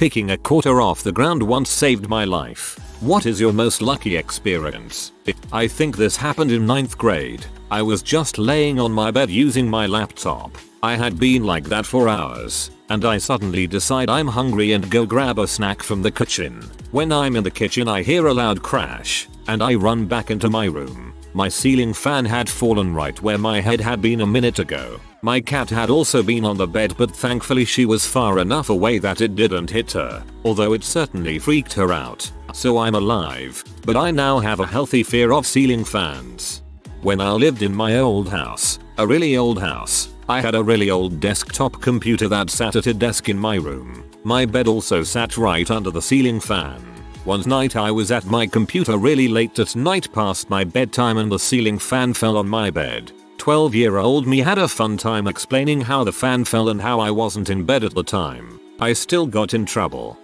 Picking a quarter off the ground once saved my life. What is your most lucky experience? I think this happened in 9th grade. I was just laying on my bed using my laptop. I had been like that for hours, and I suddenly decide I'm hungry and go grab a snack from the kitchen. When I'm in the kitchen I hear a loud crash, and I run back into my room. My ceiling fan had fallen right where my head had been a minute ago. My cat had also been on the bed, but thankfully she was far enough away that it didn't hit her, although it certainly freaked her out. So I'm alive, but I now have a healthy fear of ceiling fans. When I lived in my old house, a really old house, I had a really old desktop computer that sat at a desk in my room. My bed also sat right under the ceiling fan. One night I was at my computer really late at night past my bedtime and the ceiling fan fell on my bed. 12-year-old me had a fun time explaining how the fan fell and how I wasn't in bed at the time. I still got in trouble.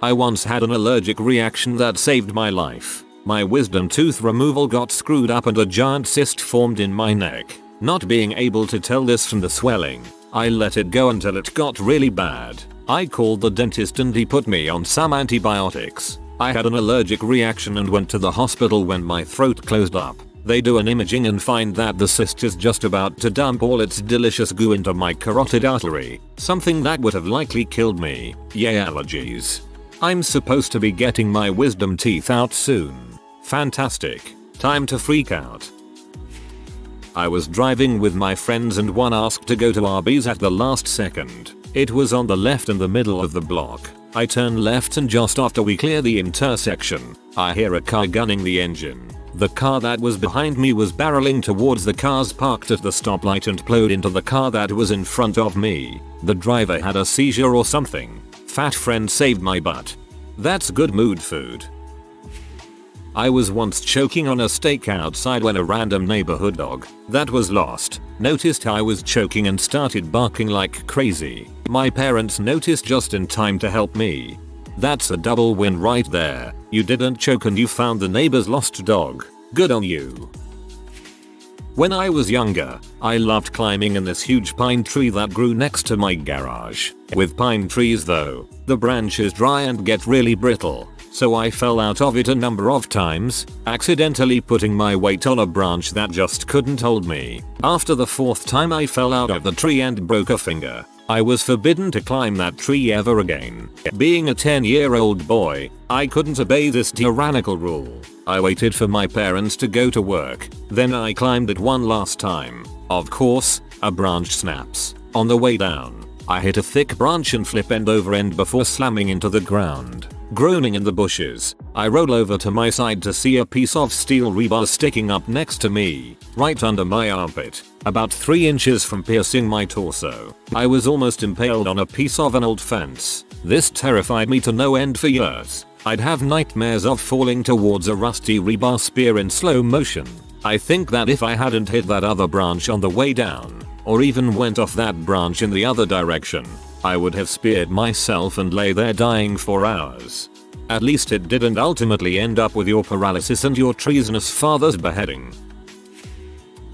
I once had an allergic reaction that saved my life. My wisdom tooth removal got screwed up and a giant cyst formed in my neck. Not being able to tell this from the swelling, I let it go until it got really bad. I called the dentist and he put me on some antibiotics. I had an allergic reaction and went to the hospital when my throat closed up. They do an imaging and find that the cyst is just about to dump all its delicious goo into my carotid artery, something that would have likely killed me. Yay, allergies. I'm supposed to be getting my wisdom teeth out soon. Fantastic. Time to freak out. I was driving with my friends and one asked to go to Arby's at the last second. It was on the left in the middle of the block. I turn left and just after we clear the intersection, I hear a car gunning the engine. The car that was behind me was barreling towards the cars parked at the stoplight and plowed into the car that was in front of me. The driver had a seizure or something. Fat friend saved my butt. That's good mood food. I was once choking on a steak outside when a random neighborhood dog that was lost noticed I was choking and started barking like crazy. My parents noticed just in time to help me. That's a double win right there. You didn't choke and you found the neighbor's lost dog. Good on you. When I was younger, I loved climbing in this huge pine tree that grew next to my garage. With pine trees though, the branches dry and get really brittle, so I fell out of it a number of times, accidentally putting my weight on a branch that just couldn't hold me. After the 4th time I fell out of the tree and broke a finger. I was forbidden to climb that tree ever again. Being a 10-year-old boy, I couldn't obey this tyrannical rule. I waited for my parents to go to work, then I climbed it one last time. Of course, a branch snaps. On the way down, I hit a thick branch and flip end over end before slamming into the ground. Groaning in the bushes, I roll over to my side to see a piece of steel rebar sticking up next to me, right under my armpit, about 3 inches from piercing my torso. I was almost impaled on a piece of an old fence. This terrified me to no end for years. I'd have nightmares of falling towards a rusty rebar spear in slow motion. I think that if I hadn't hit that other branch on the way down, or even went off that branch in the other direction, I would have speared myself and lay there dying for hours. At least it didn't ultimately end up with your paralysis and your treasonous father's beheading.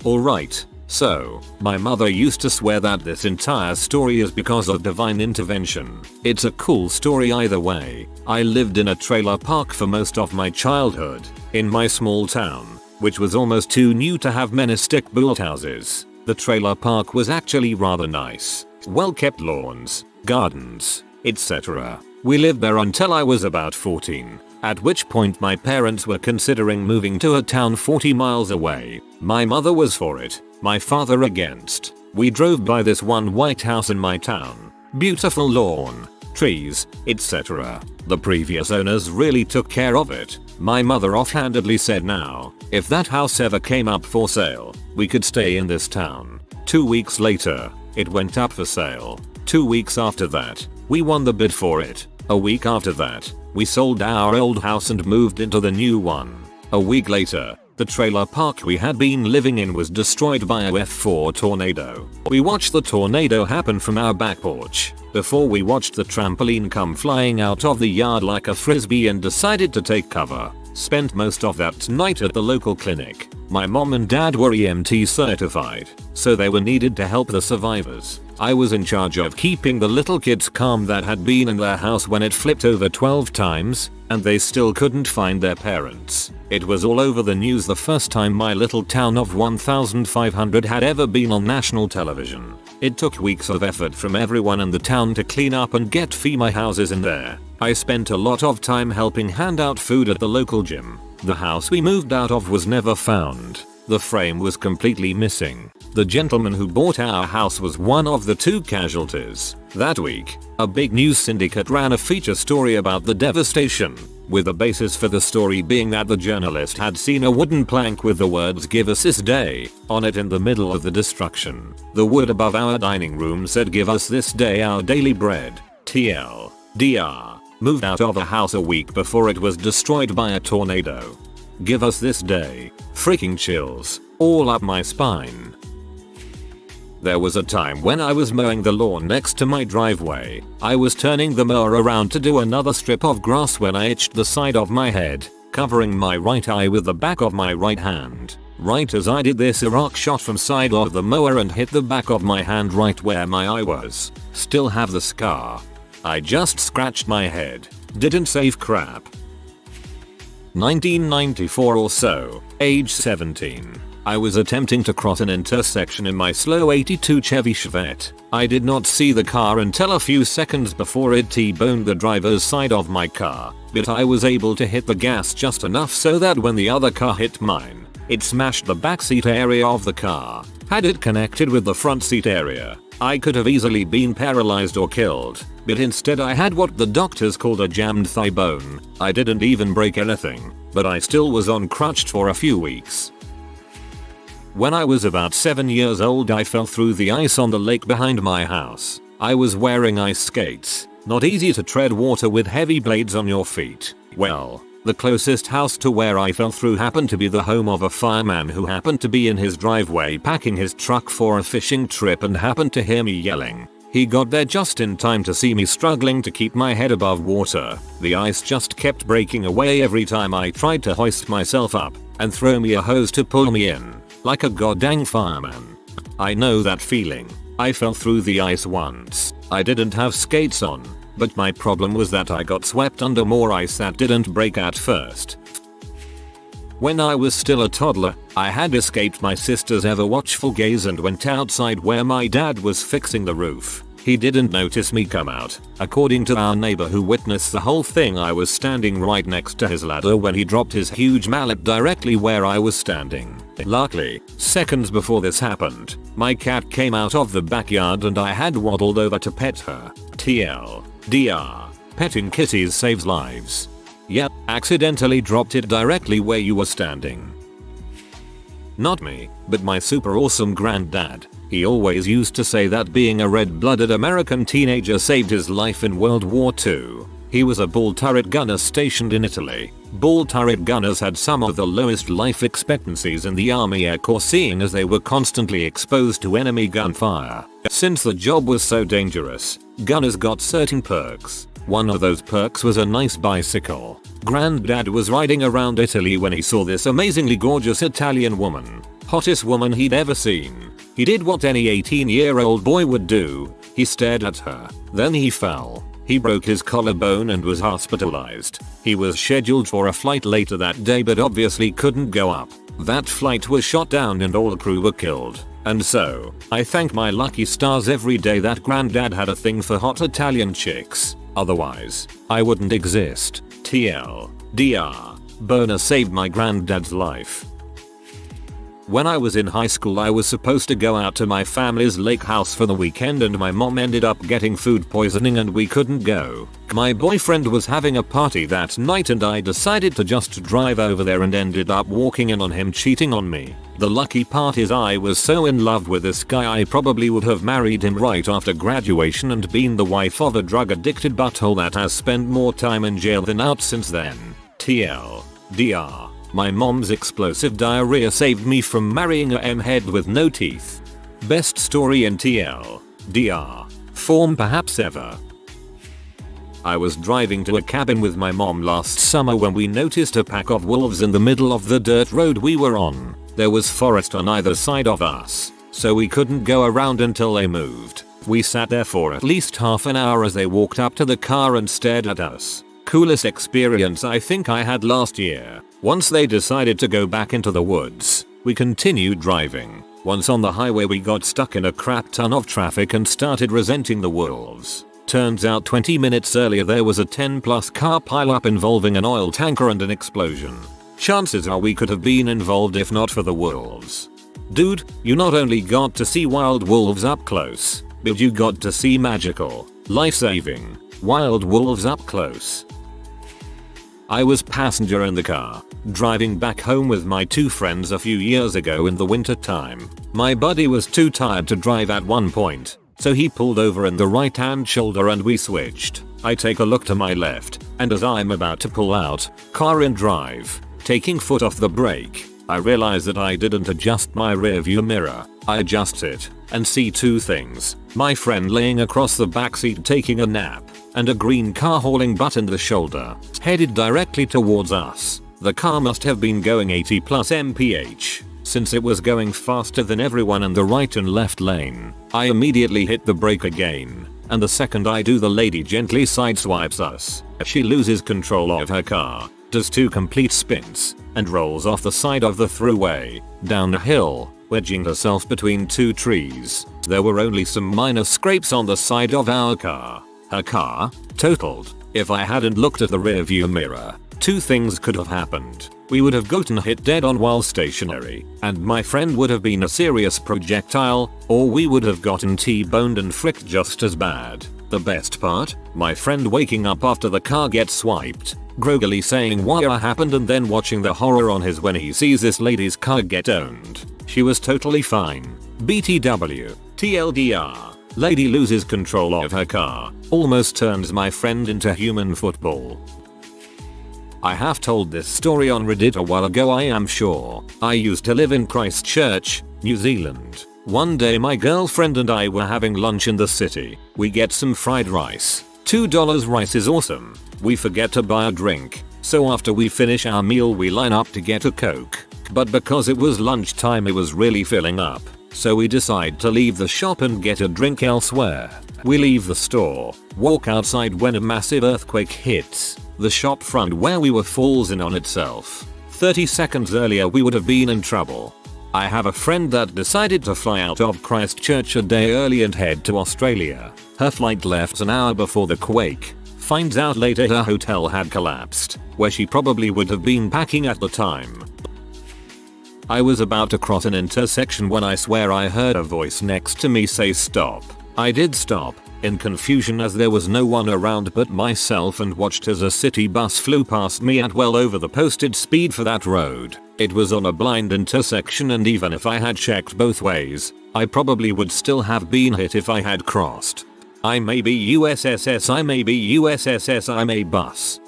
Alright, so, my mother used to swear that this entire story is because of divine intervention. It's a cool story either way. I lived in a trailer park for most of my childhood, in my small town, which was almost too new to have many stick-built houses. The trailer park was actually rather nice. Well-kept lawns, gardens, etc. We lived there until I was about 14, at which point my parents were considering moving to a town 40 miles away. My mother was for it, my father against. We drove by this one white house in my town. Beautiful lawn, trees, etc. The previous owners really took care of it. My mother offhandedly said now, if that house ever came up for sale, we could stay in this town. 2 weeks later, it went up for sale. 2 weeks after that, we won the bid for it. A week after that, we sold our old house and moved into the new one. A week later, the trailer park we had been living in was destroyed by a F4 tornado. We watched the tornado happen from our back porch, before we watched the trampoline come flying out of the yard like a frisbee and decided to take cover. Spent most of that night at the local clinic. My mom and dad were EMT certified, so they were needed to help the survivors. I was in charge of keeping the little kids calm that had been in their house when it flipped over 12 times, and they still couldn't find their parents. It was all over the news the first time my little town of 1,500 had ever been on national television. It took weeks of effort from everyone in the town to clean up and get FEMA houses in there. I spent a lot of time helping hand out food at the local gym. The house we moved out of was never found. The frame was completely missing. The gentleman who bought our house was one of the 2 casualties. That week, a big news syndicate ran a feature story about the devastation, with the basis for the story being that the journalist had seen a wooden plank with the words "Give us this day" on it in the middle of the destruction. The wood above our dining room said "Give us this day our daily bread." TLDR. Moved out of a house a week before it was destroyed by a tornado. Give us this day. Freaking chills all up my spine. There was a time when I was mowing the lawn next to my driveway. I was turning the mower around to do another strip of grass when I itched the side of my head, covering my right eye with the back of my right hand. Right as I did this, a rock shot from side of the mower and hit the back of my hand right where my eye was. Still have the scar. I just scratched my head. Didn't save crap. 1994 or so, age 17. I was attempting to cross an intersection in my slow 82 Chevy Chevette. I did not see the car until a few seconds before it T-boned the driver's side of my car, but I was able to hit the gas just enough so that when the other car hit mine, it smashed the backseat area of the car. Had it connected with the front seat area, I could have easily been paralyzed or killed, but instead I had what the doctors called a jammed thigh bone. I didn't even break anything, but I still was on crutches for a few weeks. When I was about 7 years old, I fell through the ice on the lake behind my house. I was wearing ice skates, not easy to tread water with heavy blades on your feet. Well, the closest house to where I fell through happened to be the home of a fireman who happened to be in his driveway packing his truck for a fishing trip and happened to hear me yelling. He got there just in time to see me struggling to keep my head above water. The ice just kept breaking away every time I tried to hoist myself up and throw me a hose to pull me in, like a goddamn fireman. I know that feeling. I fell through the ice once. I didn't have skates on, but my problem was that I got swept under more ice that didn't break at first. When I was still a toddler, I had escaped my sister's ever watchful gaze and went outside where my dad was fixing the roof. He didn't notice me come out. According to our neighbor who witnessed the whole thing, I was standing right next to his ladder when he dropped his huge mallet directly where I was standing. Luckily, seconds before this happened, my cat came out of the backyard and I had waddled over to pet her. TLDR. Petting kitties saves lives. Yep, accidentally dropped it directly where you were standing. Not me, but my super awesome granddad. He always used to say that being a red-blooded American teenager saved his life in World War II. He was a ball turret gunner stationed in Italy. Ball turret gunners had some of the lowest life expectancies in the Army Air Corps, seeing as they were constantly exposed to enemy gunfire. Since the job was so dangerous, gunners got certain perks. One of those perks was a nice bicycle. Granddad was riding around Italy when he saw this amazingly gorgeous Italian woman. Hottest woman he'd ever seen. He did what any 18-year-old boy would do. He stared at her. Then he fell. He broke his collarbone and was hospitalized. He was scheduled for a flight later that day but obviously couldn't go up. That flight was shot down and all the crew were killed. And so, I thank my lucky stars every day that granddad had a thing for hot Italian chicks. Otherwise, I wouldn't exist. TLDR. Boner saved my granddad's life. When I was in high school, I was supposed to go out to my family's lake house for the weekend and my mom ended up getting food poisoning and we couldn't go. My boyfriend was having a party that night and I decided to just drive over there and ended up walking in on him cheating on me. The lucky part is I was so in love with this guy I probably would have married him right after graduation and been the wife of a drug addicted butthole that has spent more time in jail than out since then. TLDR. My mom's explosive diarrhea saved me from marrying a M-head with no teeth. Best story in TLDR form perhaps ever. I was driving to a cabin with my mom last summer when we noticed a pack of wolves in the middle of the dirt road we were on. There was forest on either side of us, so we couldn't go around until they moved. We sat there for at least half an hour as they walked up to the car and stared at us. Coolest experience I think I had last year. Once they decided to go back into the woods, we continued driving. Once on the highway we got stuck in a crap ton of traffic and started resenting the wolves. Turns out 20 minutes earlier there was a 10+ car pileup involving an oil tanker and an explosion. Chances are we could have been involved if not for the wolves. Dude, you not only got to see wild wolves up close, but you got to see magical, life-saving, wild wolves up close. I was passenger in the car, driving back home with my 2 friends a few years ago in the winter time. My buddy was too tired to drive at one point, so he pulled over in the right hand shoulder and we switched. I take a look to my left, and as I'm about to pull out, car in drive, taking foot off the brake, I realize that I didn't adjust my rear view mirror. I adjust it, and see 2 things. My friend laying across the backseat taking a nap, and a green car hauling butt in the shoulder, headed directly towards us. The car must have been going 80+ mph, since it was going faster than everyone in the right and left lane. I immediately hit the brake again, and the second I do the lady gently sideswipes us. She loses control of her car, does 2 complete spins, and rolls off the side of the thruway, down a hill, wedging herself between 2 trees. There were only some minor scrapes on the side of our car. Her car, totaled. If I hadn't looked at the rearview mirror, 2 things could have happened. We would have gotten hit dead on while stationary, and my friend would have been a serious projectile, or we would have gotten T-boned and fricked just as bad. The best part? My friend waking up after the car gets swiped, groggily saying what happened and then watching the horror on his when he sees this lady's car get owned. She was totally fine. BTW. TLDR. Lady loses control of her car, almost turns my friend into human football. I have told this story on Reddit a while ago I am sure. I used to live in Christchurch, New Zealand. One day my girlfriend and I were having lunch in the city. We get some fried rice. $2 rice is awesome. We forget to buy a drink, so after we finish our meal we line up to get a Coke. But because it was lunchtime it was really filling up. So we decide to leave the shop and get a drink elsewhere. We leave the store, walk outside when a massive earthquake hits. The shop front where we were falls in on itself. 30 seconds earlier we would have been in trouble. I have a friend that decided to fly out of Christchurch a day early and head to Australia. Her flight left an hour before the quake. Finds out later her hotel had collapsed, where she probably would have been packing at the time. I was about to cross an intersection when I swear I heard a voice next to me say stop. I did stop, in confusion as there was no one around but myself, and watched as a city bus flew past me at well over the posted speed for that road. It was on a blind intersection and even if I had checked both ways, I probably would still have been hit if I had crossed. I may be USSS, I may be USSS, I may bus.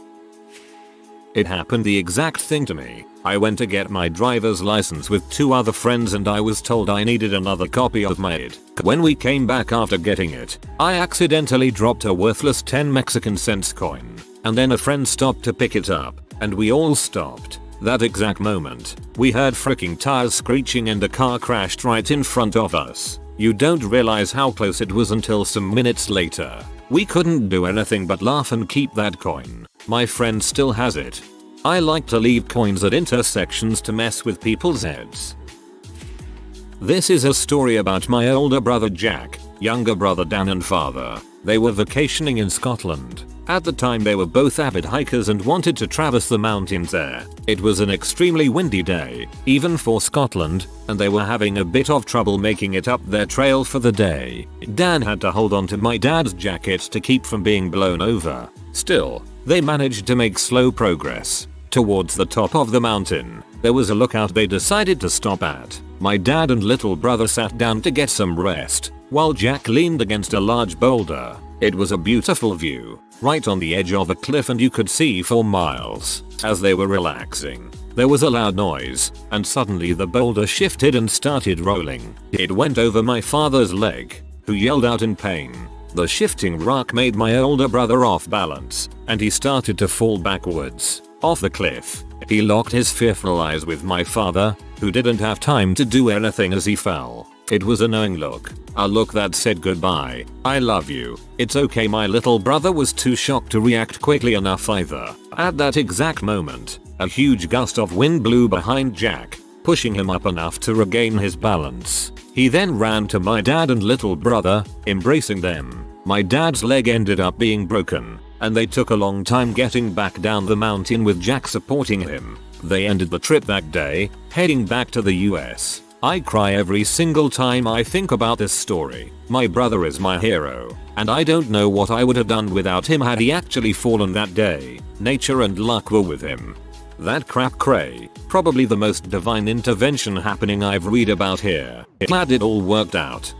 It happened the exact thing to me. I went to get my driver's license with 2 other friends and I was told I needed another copy of my ID. When we came back after getting it, I accidentally dropped a worthless 10 Mexican cents coin, and then a friend stopped to pick it up, and we all stopped. That exact moment, we heard freaking tires screeching and a car crashed right in front of us. You don't realize how close it was until some minutes later. We couldn't do anything but laugh and keep that coin. My friend still has it. I like to leave coins at intersections to mess with people's heads. This is a story about my older brother Jack, younger brother Dan and father. They were vacationing in Scotland. At the time they were both avid hikers and wanted to traverse the mountains there. It was an extremely windy day, even for Scotland, and they were having a bit of trouble making it up their trail for the day. Dan had to hold on to my dad's jacket to keep from being blown over. Still, they managed to make slow progress. Towards the top of the mountain, there was a lookout they decided to stop at. My dad and little brother sat down to get some rest, while Jack leaned against a large boulder. It was a beautiful view, right on the edge of a cliff, and you could see for miles. As they were relaxing, there was a loud noise, and suddenly the boulder shifted and started rolling. It went over my father's leg, who yelled out in pain. The shifting rock made my older brother off balance, and he started to fall backwards, off the cliff. He locked his fearful eyes with my father, who didn't have time to do anything as he fell. It was a knowing look, a look that said goodbye, I love you, it's okay. My little brother was too shocked to react quickly enough either. At that exact moment, a huge gust of wind blew behind Jack, pushing him up enough to regain his balance. He then ran to my dad and little brother, embracing them. My dad's leg ended up being broken, and they took a long time getting back down the mountain with Jack supporting him. They ended the trip that day, heading back to the US. I cry every single time I think about this story. My brother is my hero, and I don't know what I would have done without him had he actually fallen that day. Nature and luck were with him. That crap cray, probably the most divine intervention happening I've read about here. Glad it all worked out.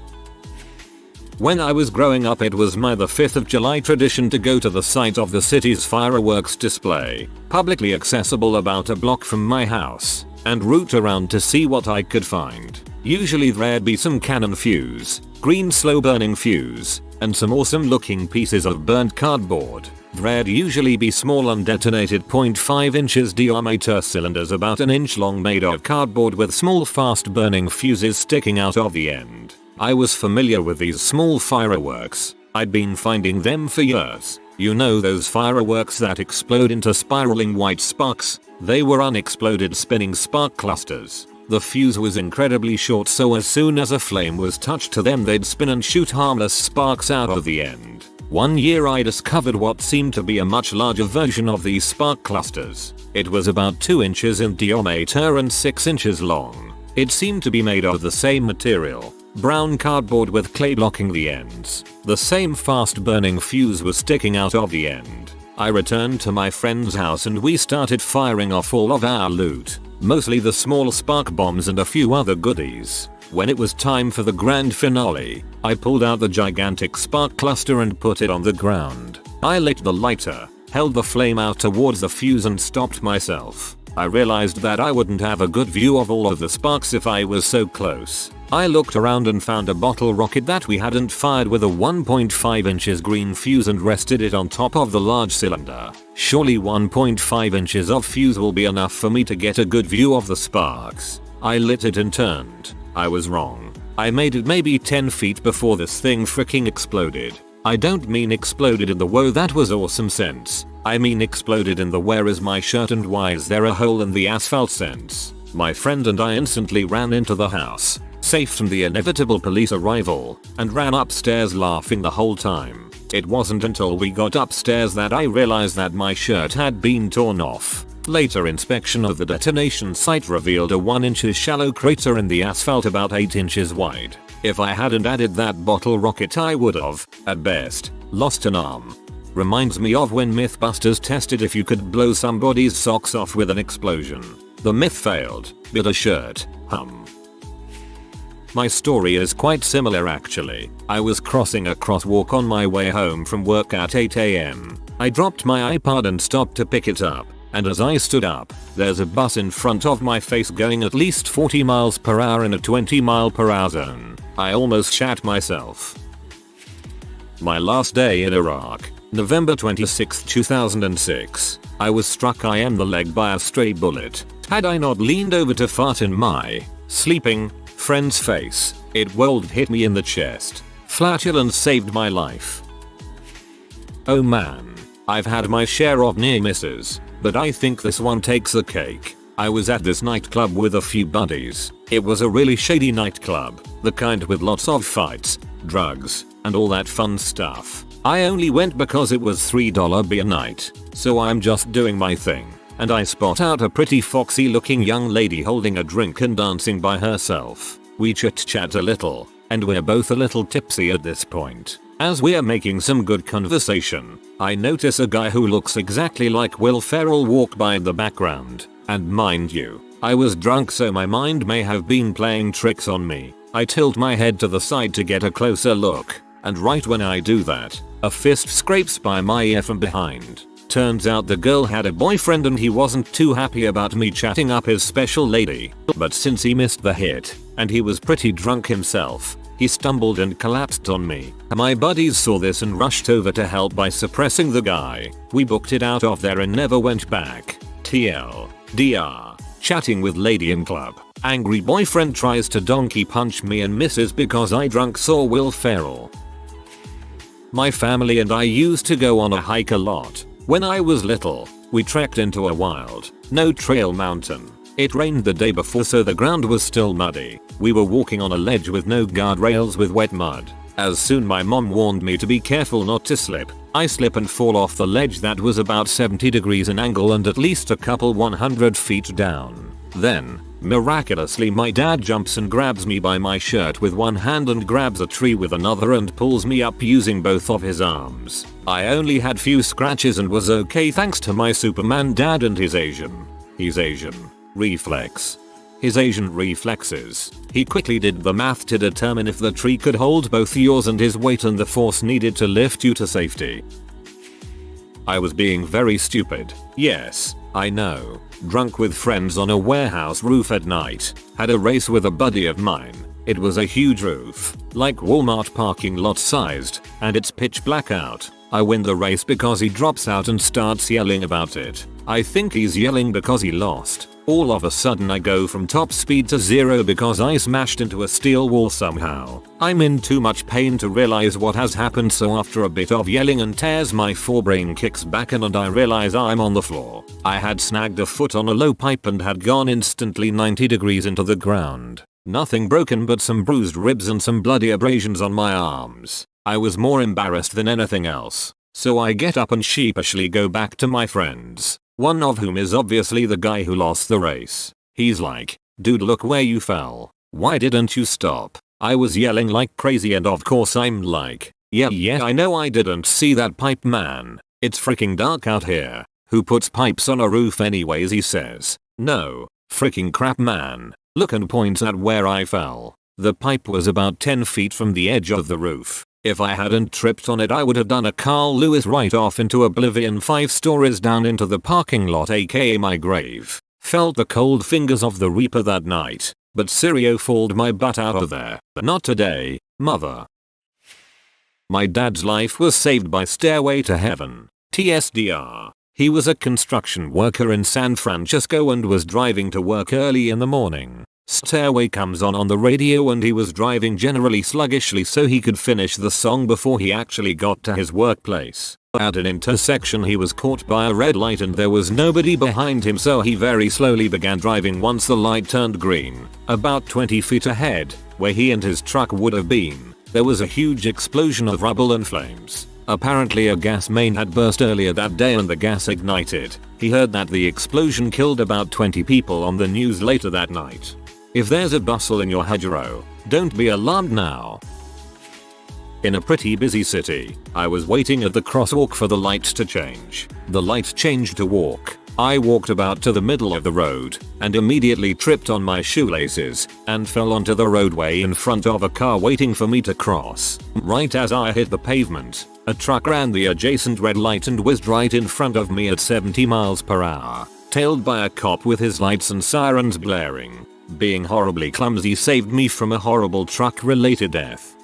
When I was growing up, it was my the 5th of July tradition to go to the site of the city's fireworks display, publicly accessible about a block from my house, and root around to see what I could find. Usually there'd be some cannon fuse, green slow burning fuse, and some awesome looking pieces of burnt cardboard. There'd usually be small undetonated 0.5 inches diameter cylinders about an inch long made of cardboard with small fast burning fuses sticking out of the end. I was familiar with these small fireworks. I'd been finding them for years. You know those fireworks that explode into spiraling white sparks? They were unexploded spinning spark clusters. The fuse was incredibly short, so as soon as a flame was touched to them they'd spin and shoot harmless sparks out of the end. One year I discovered what seemed to be a much larger version of these spark clusters. It was about 2 inches in diameter and 6 inches long. It seemed to be made of the same material, brown cardboard with clay blocking the ends. The same fast burning fuse was sticking out of the end. I returned to my friend's house and we started firing off all of our loot, mostly the small spark bombs and a few other goodies. When it was time for the grand finale, I pulled out the gigantic spark cluster and put it on the ground. I lit the lighter, held the flame out towards the fuse and stopped myself. I realized that I wouldn't have a good view of all of the sparks if I was so close. I looked around and found a bottle rocket that we hadn't fired with a 1.5 inches green fuse and rested it on top of the large cylinder. Surely 1.5 inches of fuse will be enough for me to get a good view of the sparks. I lit it and turned. I was wrong. I made it maybe 10 feet before this thing freaking exploded. I don't mean exploded in the whoa that was awesome sense. I mean exploded in the where is my shirt and why is there a hole in the asphalt sense. My friend and I instantly ran into the house, safe from the inevitable police arrival, and ran upstairs laughing the whole time. It wasn't until we got upstairs that I realized that my shirt had been torn off. Later inspection of the detonation site revealed a 1 inch shallow crater in the asphalt about 8 inches wide. If I hadn't added that bottle rocket I would have, at best, lost an arm. Reminds me of when Mythbusters tested if you could blow somebody's socks off with an explosion. The myth failed, but a shirt, My story is quite similar actually. I was crossing a crosswalk on my way home from work at 8 AM. I dropped my iPod and stopped to pick it up, and as I stood up, there's a bus in front of my face going at least 40 miles per hour in a 20 mile per hour zone. I almost shat myself. My last day in Iraq, November 26, 2006. I was struck in the leg by a stray bullet. Had I not leaned over to fart in my sleeping friend's face, it would have hit me in the chest. Flatulence saved my life. Oh man, I've had my share of near misses, but I think this one takes the cake. I was at this nightclub with a few buddies. It was a really shady nightclub, the kind with lots of fights, drugs, and all that fun stuff. I only went because it was $3 beer night, so I'm just doing my thing, and I spot out a pretty foxy looking young lady holding a drink and dancing by herself. We chit-chat a little, and we're both a little tipsy at this point. As we're making some good conversation, I notice a guy who looks exactly like Will Ferrell walk by in the background, and mind you, I was drunk so my mind may have been playing tricks on me. I tilt my head to the side to get a closer look, and right when I do that, a fist scrapes by my ear from behind. Turns out the girl had a boyfriend and he wasn't too happy about me chatting up his special lady, but since he missed the hit, and he was pretty drunk himself, he stumbled and collapsed on me. My buddies saw this and rushed over to help by suppressing the guy. We booked it out of there and never went back. TL. DR. Chatting with lady in club. Angry boyfriend tries to donkey punch me and misses because I drunk saw Will Ferrell. My family and I used to go on a hike a lot. When I was little, we trekked into a wild, no-trail mountain. It rained the day before so the ground was still muddy. We were walking on a ledge with no guardrails with wet mud. As soon my mom warned me to be careful not to slip. I slip and fall off the ledge that was about 70 degrees in angle and at least a couple 100 feet down. Then, miraculously my dad jumps and grabs me by my shirt with one hand and grabs a tree with another and pulls me up using both of his arms. I only had few scratches and was okay thanks to my Superman dad and his Asian reflex. His Asian reflexes. He quickly did the math to determine if the tree could hold both yours and his weight and the force needed to lift you to safety. I was being very stupid. Yes, I know. Drunk with friends on a warehouse roof at night. Had a race with a buddy of mine. It was a huge roof, like Walmart parking lot sized, and it's pitch black out. I win the race because he drops out and starts yelling about it. I think he's yelling because he lost. All of a sudden I go from top speed to 0 because I smashed into a steel wall somehow. I'm in too much pain to realize what has happened, so after a bit of yelling and tears my forebrain kicks back in and I realize I'm on the floor. I had snagged a foot on a low pipe and had gone instantly 90 degrees into the ground. Nothing broken but some bruised ribs and some bloody abrasions on my arms. I was more embarrassed than anything else. So I get up and sheepishly go back to my friends. One of whom is obviously the guy who lost the race. He's like, dude, look where you fell. Why didn't you stop? I was yelling like crazy and of course I'm like, yeah I know I didn't see that pipe, man. It's freaking dark out here. Who puts pipes on a roof anyways, he says. No, freaking crap, man. Look, and points at where I fell. The pipe was about 10 feet from the edge of the roof. If I hadn't tripped on it I would have done a Carl Lewis right off into oblivion 5 stories down into the parking lot, aka my grave. Felt the cold fingers of the Reaper that night, but Sirio fooled my butt out of there. Not today, mother. My dad's life was saved by Stairway to Heaven. TSDR. He was a construction worker in San Francisco and was driving to work early in the morning. Stairway comes on the radio and he was driving generally sluggishly so he could finish the song before he actually got to his workplace. At an intersection he was caught by a red light and there was nobody behind him, so he very slowly began driving once the light turned green. About 20 feet ahead, where he and his truck would have been, there was a huge explosion of rubble and flames. Apparently a gas main had burst earlier that day and the gas ignited. He heard that the explosion killed about 20 people on the news later that night. If there's a bustle in your hedgerow, don't be alarmed now. In a pretty busy city, I was waiting at the crosswalk for the lights to change. The light changed to walk. I walked about to the middle of the road and immediately tripped on my shoelaces and fell onto the roadway in front of a car waiting for me to cross. Right as I hit the pavement, a truck ran the adjacent red light and whizzed right in front of me at 70 miles per hour, tailed by a cop with his lights and sirens blaring. Being horribly clumsy saved me from a horrible truck-related death.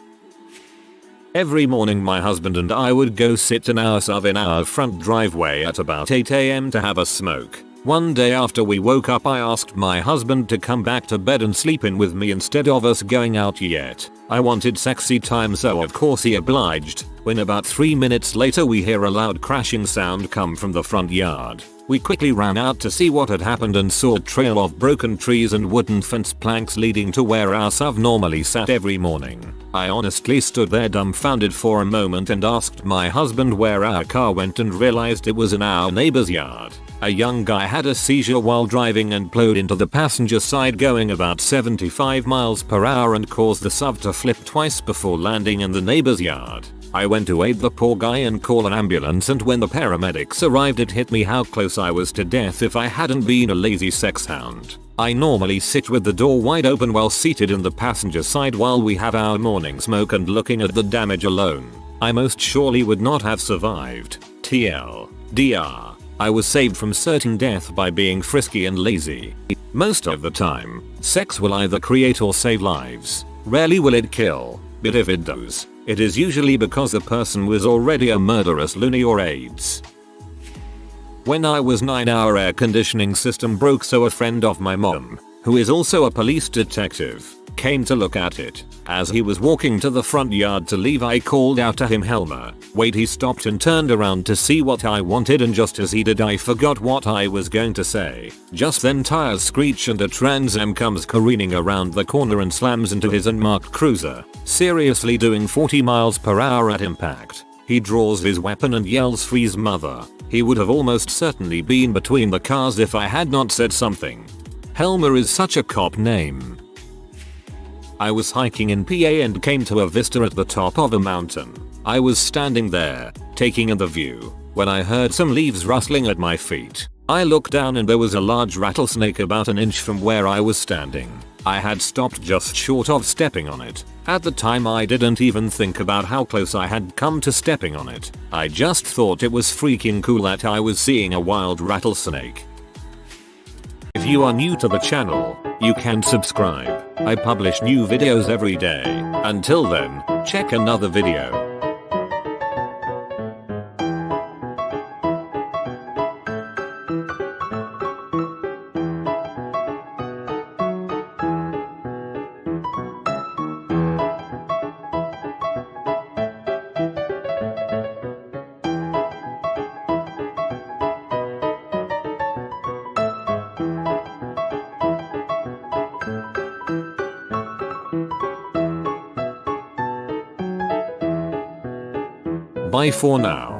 Every morning my husband and I would go sit in our front driveway at about 8 AM to have a smoke. One day after we woke up I asked my husband to come back to bed and sleep in with me instead of us going out yet. I wanted sexy time, so of course he obliged. When about 3 minutes later we hear a loud crashing sound come from the front yard. We quickly ran out to see what had happened and saw a trail of broken trees and wooden fence planks leading to where our SUV normally sat every morning. I honestly stood there dumbfounded for a moment and asked my husband where our car went and realized it was in our neighbor's yard. A young guy had a seizure while driving and plowed into the passenger side going about 75 miles per hour and caused the SUV to flip twice before landing in the neighbor's yard. I went to aid the poor guy and call an ambulance, and when the paramedics arrived it hit me how close I was to death if I hadn't been a lazy sex hound. I normally sit with the door wide open while seated in the passenger side while we have our morning smoke, and looking at the damage alone, I most surely would not have survived. TLDR. I was saved from certain death by being frisky and lazy. Most of the time, sex will either create or save lives. Rarely will it kill, but if it does, it is usually because the person was already a murderous loony or AIDS. When I was 9, our air conditioning system broke, so a friend of my mom, who is also a police detective, came to look at it. As he was walking to the front yard to leave, I called out to him, "Helmer, wait." He stopped and turned around to see what I wanted, and just as he did, I forgot what I was going to say. Just then tires screech and a Trans Am comes careening around the corner and slams into his unmarked cruiser, seriously doing 40 miles per hour at impact. He draws his weapon and yells, "Freeze, mother." He would have almost certainly been between the cars if I had not said something. Helmer is such a cop name. I was hiking in PA and came to a vista at the top of a mountain. I was standing there, taking in the view, when I heard some leaves rustling at my feet. I looked down and there was a large rattlesnake about an inch from where I was standing. I had stopped just short of stepping on it. At the time I didn't even think about how close I had come to stepping on it. I just thought it was freaking cool that I was seeing a wild rattlesnake. If you are new to the channel, you can subscribe. I publish new videos every day. Until then, check another video. Bye for now.